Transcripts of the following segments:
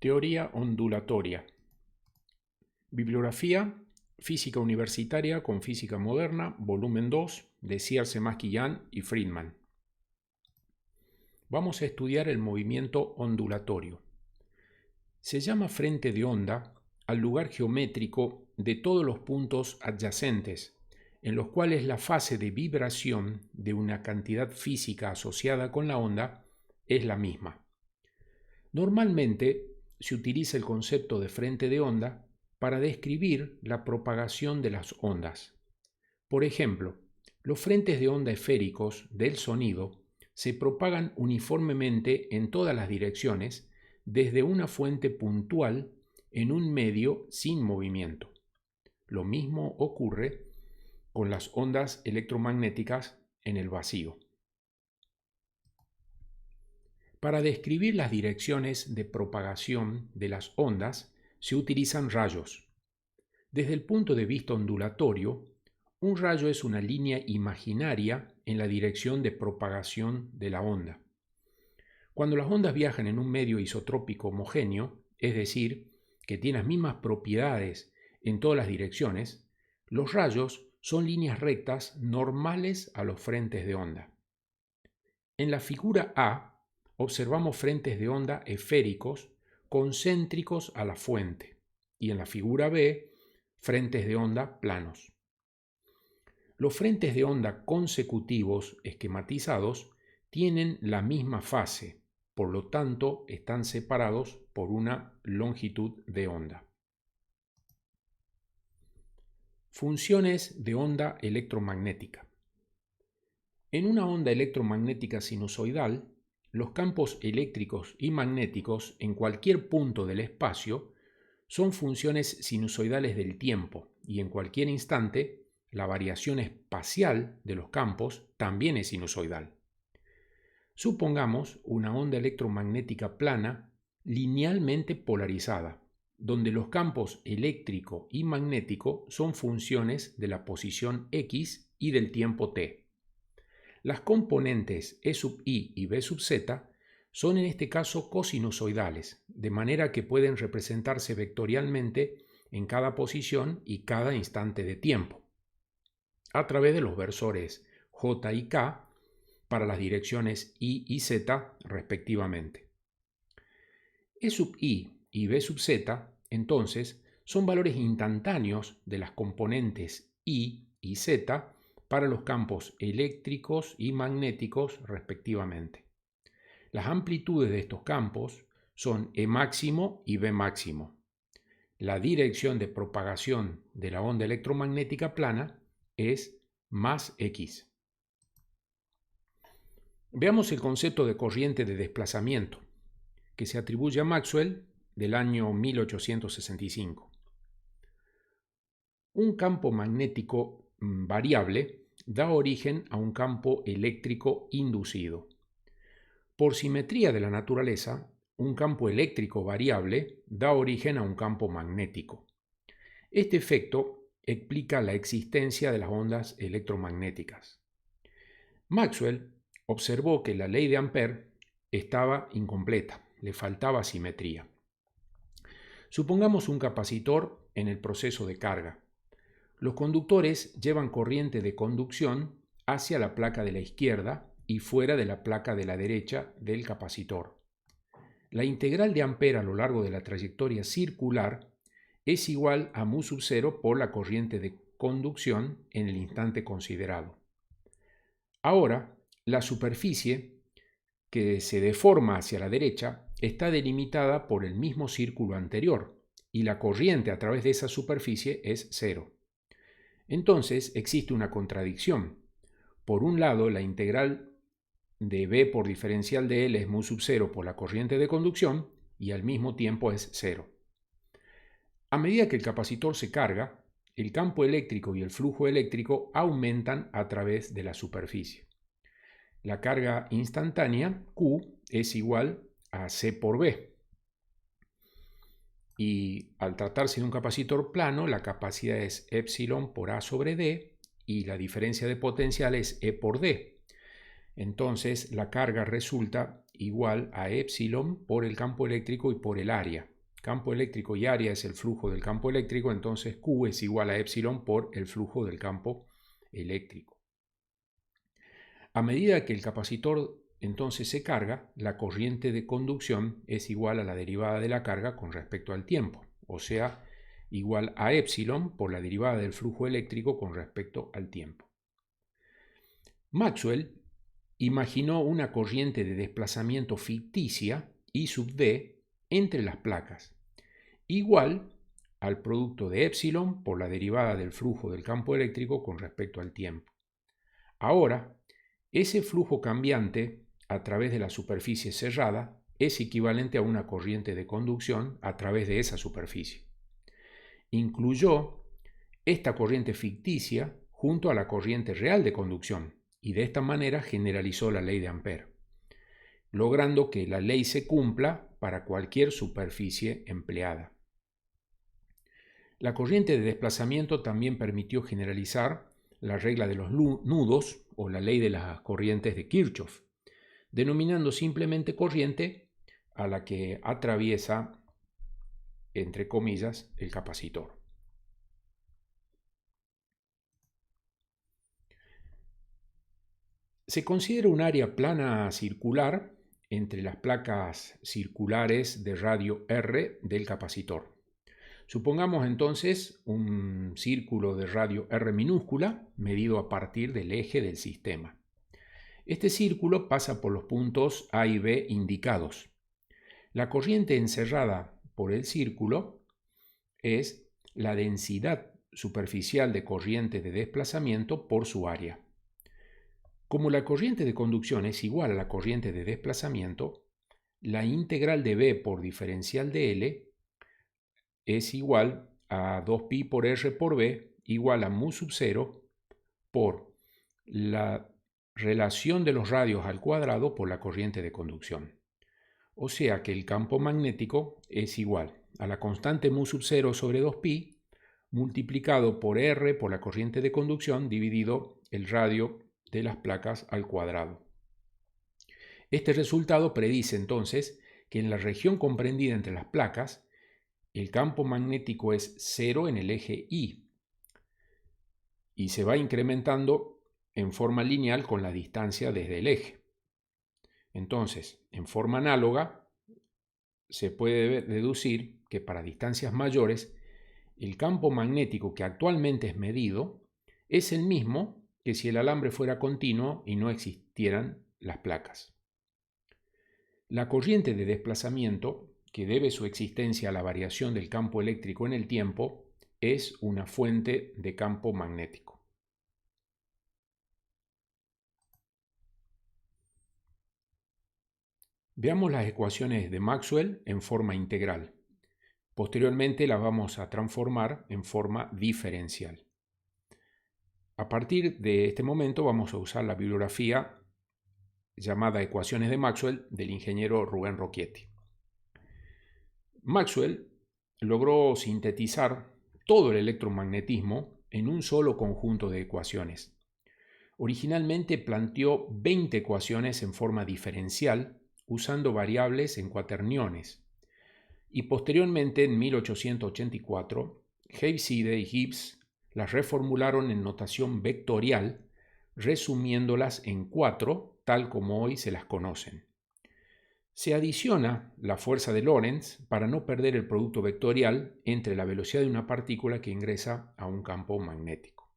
Teoría ondulatoria. Bibliografía: Física Universitaria con Física Moderna, volumen 2, de Cierce-Masquillán y Friedman. Vamos a estudiar el movimiento ondulatorio. Se llama frente de onda al lugar geométrico de todos los puntos adyacentes, en los cuales la fase de vibración de una cantidad física asociada con la onda es la misma. Normalmente se utiliza el concepto de frente de onda para describir la propagación de las ondas. Por ejemplo, los frentes de onda esféricos del sonido se propagan uniformemente en todas las direcciones desde una fuente puntual en un medio sin movimiento. Lo mismo ocurre con las ondas electromagnéticas en el vacío. Para describir las direcciones de propagación de las ondas se utilizan rayos. Desde el punto de vista ondulatorio, un rayo es una línea imaginaria en la dirección de propagación de la onda. Cuando las ondas viajan en un medio isotrópico homogéneo, es decir, que tiene las mismas propiedades en todas las direcciones, los rayos son líneas rectas normales a los frentes de onda. En la figura A observamos frentes de onda esféricos concéntricos a la fuente y en la figura B frentes de onda planos. Los frentes de onda consecutivos esquematizados tienen la misma fase, por lo tanto están separados por una longitud de onda. Funciones de onda electromagnética. En una onda electromagnética sinusoidal, los campos eléctricos y magnéticos en cualquier punto del espacio son funciones sinusoidales del tiempo y en cualquier instante la variación espacial de los campos también es sinusoidal. Supongamos una onda electromagnética plana linealmente polarizada, donde los campos eléctrico y magnético son funciones de la posición x y del tiempo t. Las componentes E sub i y B sub z son en este caso cosinusoidales, de manera que pueden representarse vectorialmente en cada posición y cada instante de tiempo, a través de los versores J y K para las direcciones I y Z respectivamente. E sub i y B sub z, entonces, son valores instantáneos de las componentes I y Z para los campos eléctricos y magnéticos respectivamente. Las amplitudes de estos campos son E máximo y B máximo. La dirección de propagación de la onda electromagnética plana es más x. Veamos el concepto de corriente de desplazamiento, que se atribuye a Maxwell del año 1865. Un campo magnético variable da origen a un campo eléctrico inducido. Por simetría de la naturaleza, un campo eléctrico variable da origen a un campo magnético. Este efecto explica la existencia de las ondas electromagnéticas. Maxwell observó que la ley de Ampère estaba incompleta, le faltaba simetría. Supongamos un capacitor en el proceso de carga. Los conductores llevan corriente de conducción hacia la placa de la izquierda y fuera de la placa de la derecha del capacitor. La integral de Ampère a lo largo de la trayectoria circular es igual a mu sub 0 por la corriente de conducción en el instante considerado. Ahora, la superficie que se deforma hacia la derecha está delimitada por el mismo círculo anterior y la corriente a través de esa superficie es 0. Entonces existe una contradicción. Por un lado, la integral de B por diferencial de L es mu sub 0 por la corriente de conducción y al mismo tiempo es 0. A medida que el capacitor se carga, el campo eléctrico y el flujo eléctrico aumentan a través de la superficie. La carga instantánea, Q, es igual a C por B. Y al tratarse de un capacitor plano, la capacidad es epsilon por A sobre D y la diferencia de potencial es E por D. Entonces la carga resulta igual a epsilon por el campo eléctrico y por el área, campo eléctrico y área es el flujo del campo eléctrico, entonces Q es igual a epsilon por el flujo del campo eléctrico. A medida que el capacitor entonces se carga, la corriente de conducción es igual a la derivada de la carga con respecto al tiempo, o sea, igual a epsilon por la derivada del flujo eléctrico con respecto al tiempo. Maxwell imaginó una corriente de desplazamiento ficticia, I sub d, entre las placas, igual al producto de epsilon por la derivada del flujo del campo eléctrico con respecto al tiempo. Ahora, ese flujo cambiante a través de la superficie cerrada es equivalente a una corriente de conducción a través de esa superficie. Incluyó esta corriente ficticia junto a la corriente real de conducción y de esta manera generalizó la ley de Ampère, logrando que la ley se cumpla para cualquier superficie empleada. La corriente de desplazamiento también permitió generalizar la regla de los nudos o la ley de las corrientes de Kirchhoff, denominando simplemente corriente a la que atraviesa, entre comillas, el capacitor. Se considera un área plana circular entre las placas circulares de radio R del capacitor. Supongamos entonces un círculo de radio R minúscula medido a partir del eje del sistema. Este círculo pasa por los puntos A y B indicados. La corriente encerrada por el círculo es la densidad superficial de corriente de desplazamiento por su área. Como la corriente de conducción es igual a la corriente de desplazamiento, la integral de B por diferencial de L es igual a 2pi por R por B igual a mu sub 0 por la relación de los radios al cuadrado por la corriente de conducción. O sea que el campo magnético es igual a la constante mu sub 0 sobre 2pi multiplicado por R por la corriente de conducción dividido el radio de las placas al cuadrado. Este resultado predice entonces que en la región comprendida entre las placas el campo magnético es 0 en el eje Y y se va incrementando en forma lineal con la distancia desde el eje. Entonces, en forma análoga, se puede deducir que para distancias mayores, el campo magnético que actualmente es medido es el mismo que si el alambre fuera continuo y no existieran las placas. La corriente de desplazamiento, que debe su existencia a la variación del campo eléctrico en el tiempo, es una fuente de campo magnético. Veamos las ecuaciones de Maxwell en forma integral. Posteriormente las vamos a transformar en forma diferencial. A partir de este momento vamos a usar la bibliografía llamada Ecuaciones de Maxwell del ingeniero Rubén Rocchietti. Maxwell logró sintetizar todo el electromagnetismo en un solo conjunto de ecuaciones. Originalmente planteó 20 ecuaciones en forma diferencial usando variables en cuaterniones y posteriormente en 1884 Heaviside y Gibbs las reformularon en notación vectorial resumiéndolas en 4 tal como hoy se las conocen. Se adiciona la fuerza de Lorentz para no perder el producto vectorial entre la velocidad de una partícula que ingresa a un campo magnético.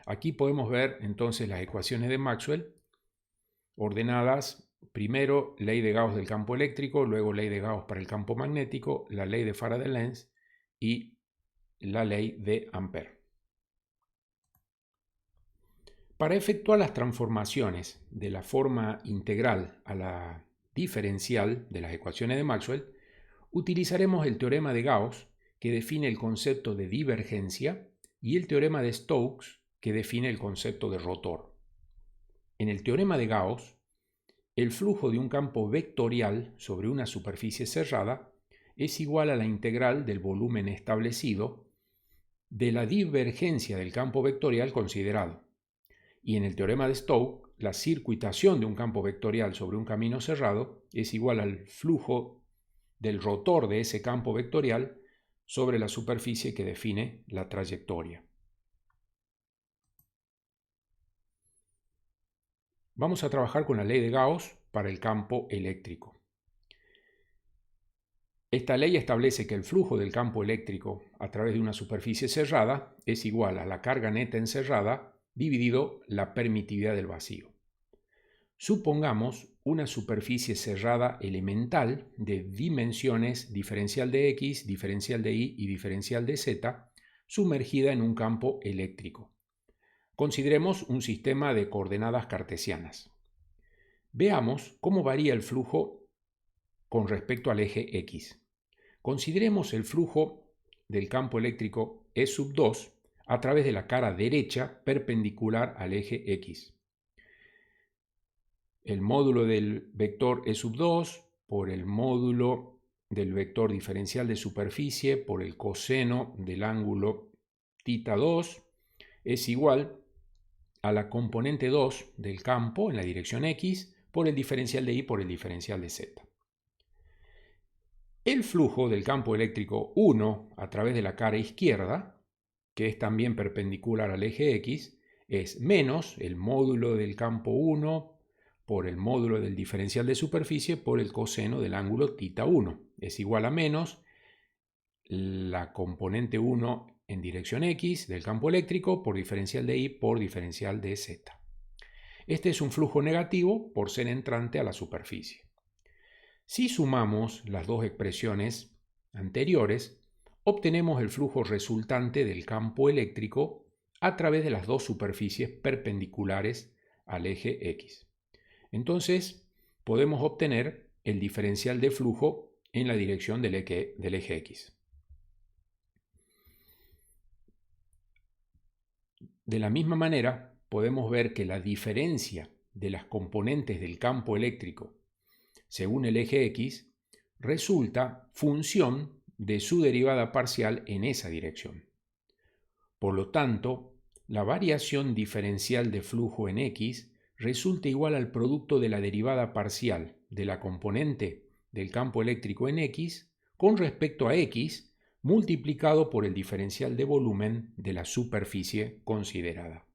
Aquí podemos ver entonces las ecuaciones de Maxwell ordenadas, primero ley de Gauss del campo eléctrico, luego ley de Gauss para el campo magnético, la ley de Faraday-Lenz y la ley de Ampère. Para efectuar las transformaciones de la forma integral a la diferencial de las ecuaciones de Maxwell, utilizaremos el teorema de Gauss, que define el concepto de divergencia, y el teorema de Stokes, que define el concepto de rotor. En el teorema de Gauss, el flujo de un campo vectorial sobre una superficie cerrada es igual a la integral del volumen establecido de la divergencia del campo vectorial considerado. Y en el teorema de Stokes, la circuitación de un campo vectorial sobre un camino cerrado es igual al flujo del rotor de ese campo vectorial sobre la superficie que define la trayectoria. Vamos a trabajar con la ley de Gauss para el campo eléctrico. Esta ley establece que el flujo del campo eléctrico a través de una superficie cerrada es igual a la carga neta encerrada dividido la permitividad del vacío. Supongamos una superficie cerrada elemental de dimensiones diferencial de x, diferencial de y y diferencial de z sumergida en un campo eléctrico. Consideremos un sistema de coordenadas cartesianas. Veamos cómo varía el flujo con respecto al eje x. Consideremos el flujo del campo eléctrico E sub 2 a través de la cara derecha perpendicular al eje x. El módulo del vector E sub 2 por el módulo del vector diferencial de superficie por el coseno del ángulo θ 2 es igual a la componente 2 del campo en la dirección x por el diferencial de y por el diferencial de z. El flujo del campo eléctrico 1 a través de la cara izquierda, que es también perpendicular al eje x, es menos el módulo del campo 1 por el módulo del diferencial de superficie por el coseno del ángulo θ 1. Es igual a menos la componente 1 en dirección x del campo eléctrico por diferencial de y por diferencial de z. Este es un flujo negativo por ser entrante a la superficie. Si sumamos las dos expresiones anteriores, obtenemos el flujo resultante del campo eléctrico a través de las dos superficies perpendiculares al eje x. Entonces, podemos obtener el diferencial de flujo en la dirección del eje x. De la misma manera, podemos ver que la diferencia de las componentes del campo eléctrico según el eje x resulta función de su derivada parcial en esa dirección. Por lo tanto, la variación diferencial de flujo en x resulta igual al producto de la derivada parcial de la componente del campo eléctrico en x con respecto a x multiplicado por el diferencial de volumen de la superficie considerada.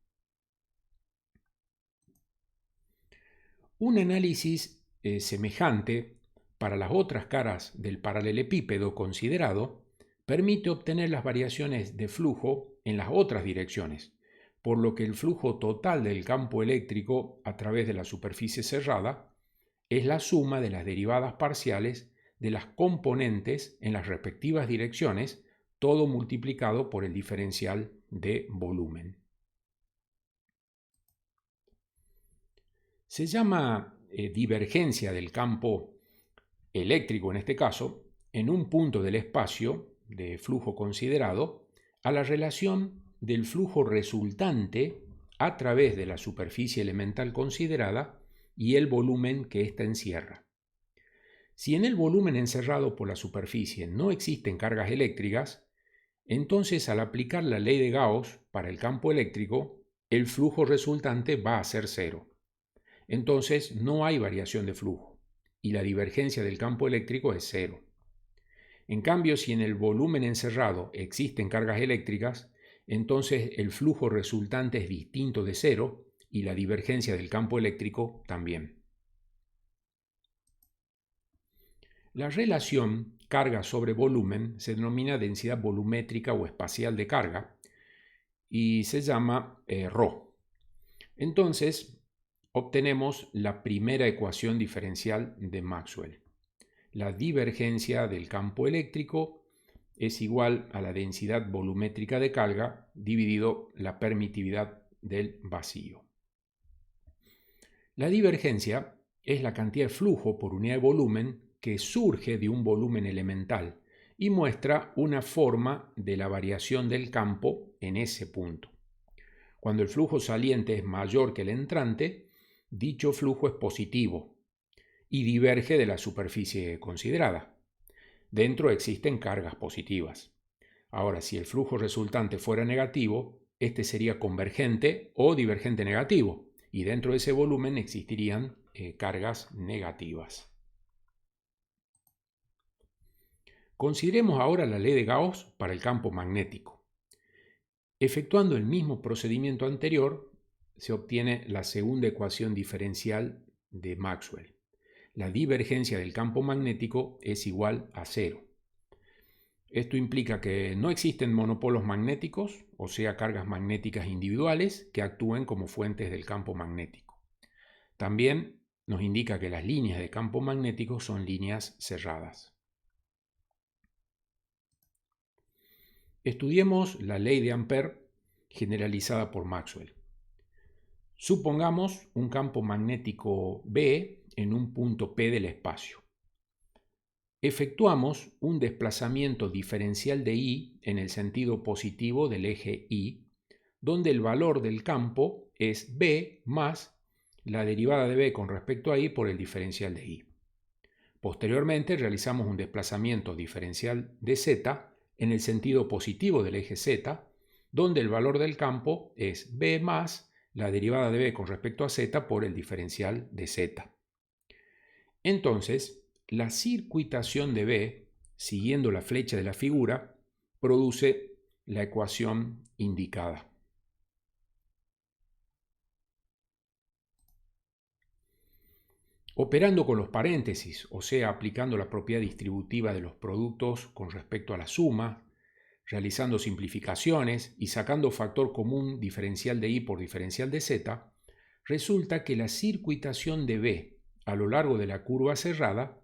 Un análisis semejante para las otras caras del paralelepípedo considerado permite obtener las variaciones de flujo en las otras direcciones, por lo que el flujo total del campo eléctrico a través de la superficie cerrada es la suma de las derivadas parciales de las componentes en las respectivas direcciones, todo multiplicado por el diferencial de volumen. Se llama divergencia del campo eléctrico, en este caso, en un punto del espacio de flujo considerado, a la relación del flujo resultante a través de la superficie elemental considerada y el volumen que ésta encierra. Si en el volumen encerrado por la superficie no existen cargas eléctricas, entonces al aplicar la ley de Gauss para el campo eléctrico, el flujo resultante va a ser cero. Entonces no hay variación de flujo y la divergencia del campo eléctrico es cero. En cambio, si en el volumen encerrado existen cargas eléctricas, entonces el flujo resultante es distinto de cero y la divergencia del campo eléctrico también. La relación carga sobre volumen se denomina densidad volumétrica o espacial de carga y se llama ρ. Entonces, obtenemos la primera ecuación diferencial de Maxwell. La divergencia del campo eléctrico es igual a la densidad volumétrica de carga dividido la permitividad del vacío. La divergencia es la cantidad de flujo por unidad de volumen que surge de un volumen elemental y muestra una forma de la variación del campo en ese punto. Cuando el flujo saliente es mayor que el entrante, dicho flujo es positivo y diverge de la superficie considerada. Dentro existen cargas positivas. Ahora, si el flujo resultante fuera negativo, este sería convergente o divergente negativo, y dentro de ese volumen existirían cargas negativas. Consideremos ahora la ley de Gauss para el campo magnético. Efectuando el mismo procedimiento anterior, se obtiene la segunda ecuación diferencial de Maxwell. La divergencia del campo magnético es igual a 0. Esto implica que no existen monopolos magnéticos, o sea, cargas magnéticas individuales que actúen como fuentes del campo magnético. También nos indica que las líneas de campo magnético son líneas cerradas. Estudiemos la ley de Ampère generalizada por Maxwell. Supongamos un campo magnético B en un punto P del espacio. Efectuamos un desplazamiento diferencial de I en el sentido positivo del eje Y, donde el valor del campo es B más la derivada de B con respecto a I por el diferencial de I. Posteriormente realizamos un desplazamiento diferencial de Z en el sentido positivo del eje Z, donde el valor del campo es B más la derivada de B con respecto a Z por el diferencial de Z. Entonces, la circuitación de B, siguiendo la flecha de la figura, produce la ecuación indicada. Operando con los paréntesis, o sea, aplicando la propiedad distributiva de los productos con respecto a la suma, realizando simplificaciones y sacando factor común diferencial de I por diferencial de Z, resulta que la circuitación de B a lo largo de la curva cerrada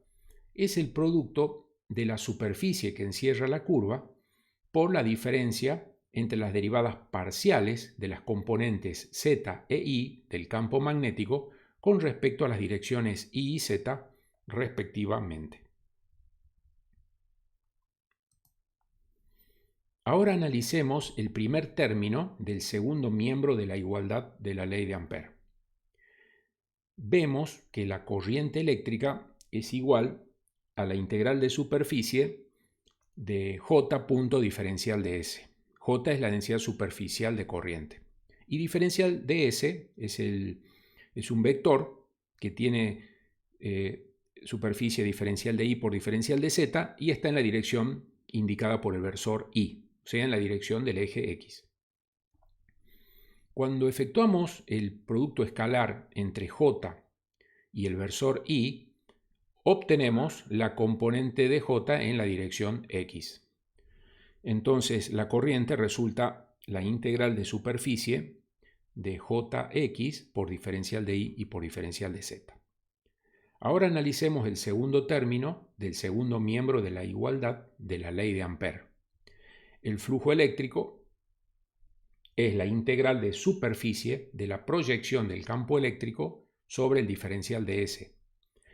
es el producto de la superficie que encierra la curva por la diferencia entre las derivadas parciales de las componentes Z e I del campo magnético con respecto a las direcciones I y Z respectivamente. Ahora analicemos el primer término del segundo miembro de la igualdad de la ley de Ampère. Vemos que la corriente eléctrica es igual a la integral de superficie de J punto diferencial de S. J es la densidad superficial de corriente. Y diferencial de S es un vector que tiene superficie diferencial de I por diferencial de Z y está en la dirección indicada por el versor I, o sea, en la dirección del eje X. Cuando efectuamos el producto escalar entre J y el versor I, obtenemos la componente de J en la dirección X. Entonces la corriente resulta la integral de superficie de Jx por diferencial de I y por diferencial de Z. Ahora analicemos el segundo término del segundo miembro de la igualdad de la ley de Ampère. El flujo eléctrico es la integral de superficie de la proyección del campo eléctrico sobre el diferencial de S.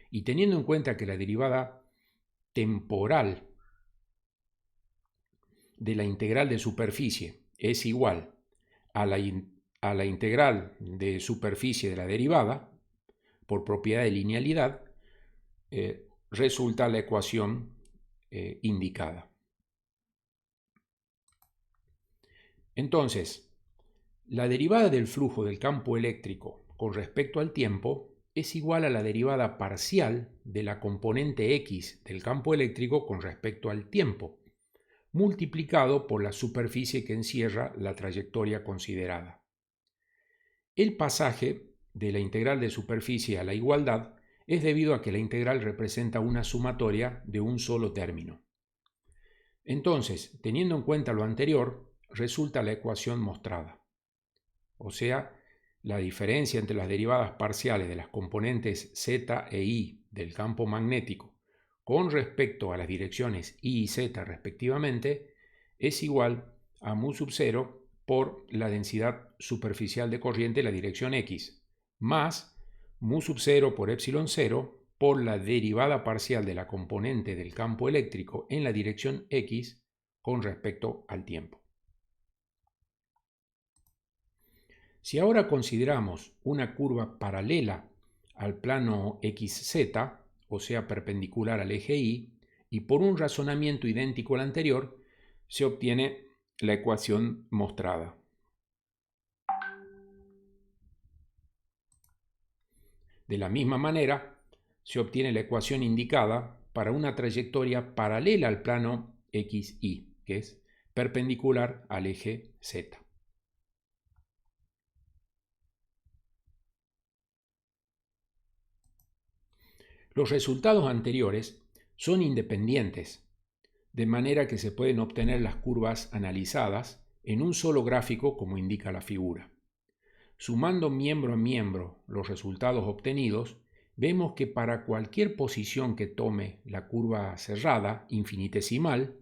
Y teniendo en cuenta que la derivada temporal de la integral de superficie es igual a la integral de superficie de la derivada, por propiedad de linealidad, resulta la ecuación indicada. Entonces, la derivada del flujo del campo eléctrico con respecto al tiempo es igual a la derivada parcial de la componente X del campo eléctrico con respecto al tiempo, multiplicado por la superficie que encierra la trayectoria considerada. El pasaje de la integral de superficie a la igualdad es debido a que la integral representa una sumatoria de un solo término. Entonces, teniendo en cuenta lo anterior, resulta la ecuación mostrada. O sea, la diferencia entre las derivadas parciales de las componentes Z e I del campo magnético con respecto a las direcciones I y Z respectivamente es igual a mu sub 0 por la densidad superficial de corriente en la dirección X, más mu sub 0 por epsilon 0 por la derivada parcial de la componente del campo eléctrico en la dirección X con respecto al tiempo. Si ahora consideramos una curva paralela al plano XZ, o sea, perpendicular al eje Y, y por un razonamiento idéntico al anterior, se obtiene la ecuación mostrada. De la misma manera, se obtiene la ecuación indicada para una trayectoria paralela al plano XY, que es perpendicular al eje Z. Los resultados anteriores son independientes, de manera que se pueden obtener las curvas analizadas en un solo gráfico como indica la figura. Sumando miembro a miembro los resultados obtenidos, vemos que para cualquier posición que tome la curva cerrada infinitesimal,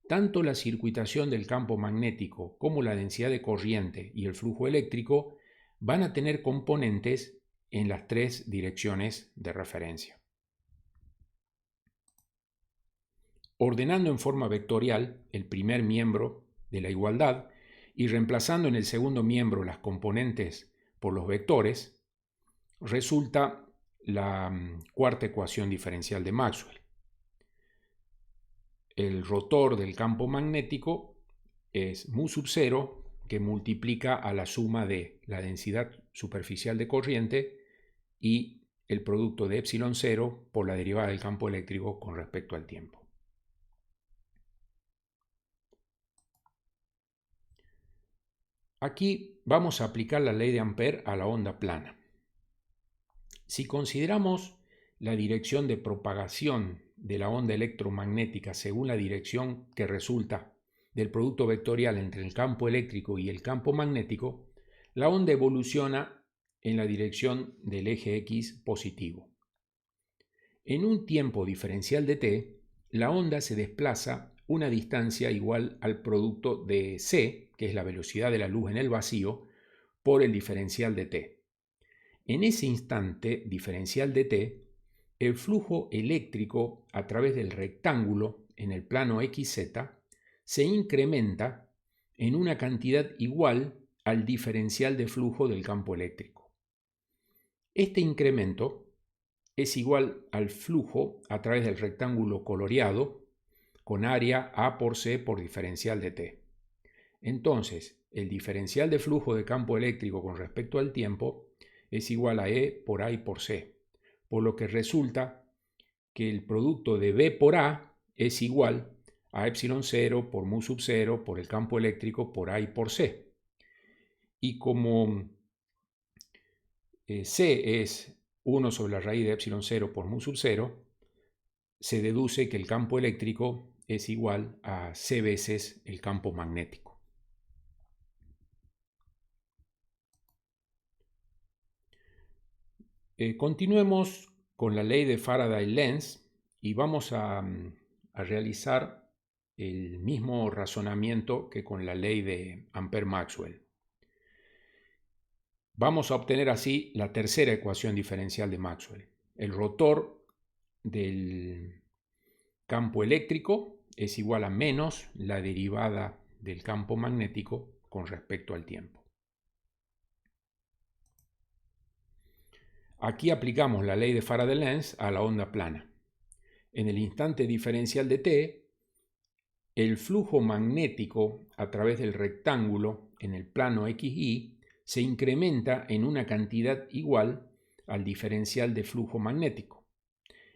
tanto la circuitación del campo magnético como la densidad de corriente y el flujo eléctrico van a tener componentes en las tres direcciones de referencia. Ordenando en forma vectorial el primer miembro de la igualdad y reemplazando en el segundo miembro las componentes por los vectores, resulta la cuarta ecuación diferencial de Maxwell. El rotor del campo magnético es mu sub 0, que multiplica a la suma de la densidad superficial de corriente y el producto de epsilon 0 por la derivada del campo eléctrico con respecto al tiempo. Aquí vamos a aplicar la ley de Ampère a la onda plana. Si consideramos la dirección de propagación de la onda electromagnética según la dirección que resulta del producto vectorial entre el campo eléctrico y el campo magnético, la onda evoluciona en la dirección del eje X positivo. En un tiempo diferencial de t, la onda se desplaza una distancia igual al producto de c, que es la velocidad de la luz en el vacío, por el diferencial de t. En ese instante diferencial de t, el flujo eléctrico a través del rectángulo en el plano XZ se incrementa en una cantidad igual al diferencial de flujo del campo eléctrico. Este incremento es igual al flujo a través del rectángulo coloreado con área A por C por diferencial de t. Entonces, el diferencial de flujo de campo eléctrico con respecto al tiempo es igual a E por A y por C, por lo que resulta que el producto de B por A es igual a epsilon 0 por mu sub 0 por el campo eléctrico por A y por C. Y como C es 1 sobre la raíz de epsilon 0 por mu sub 0, se deduce que el campo eléctrico es igual a C veces el campo magnético. Continuemos con la ley de Faraday-Lenz y vamos a realizar el mismo razonamiento que con la ley de Ampère-Maxwell. Vamos a obtener así la tercera ecuación diferencial de Maxwell. El rotor del campo eléctrico es igual a menos la derivada del campo magnético con respecto al tiempo. Aquí aplicamos la ley de Faraday-Lenz a la onda plana. En el instante diferencial de t, el flujo magnético a través del rectángulo en el plano XY se incrementa en una cantidad igual al diferencial de flujo magnético.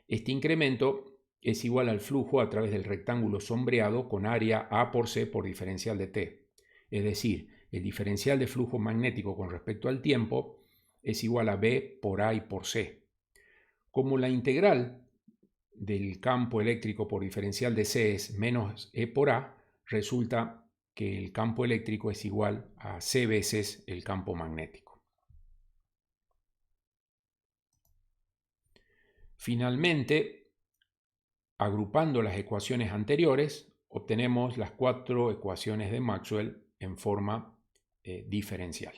Este incremento es igual al flujo a través del rectángulo sombreado con área A por C por diferencial de t. Es decir, el diferencial de flujo magnético con respecto al tiempo es igual a B por A y por C. Como la integral del campo eléctrico por diferencial de C es menos E por A, resulta que el campo eléctrico es igual a C veces el campo magnético. Finalmente, agrupando las ecuaciones anteriores, obtenemos las cuatro ecuaciones de Maxwell en forma diferencial.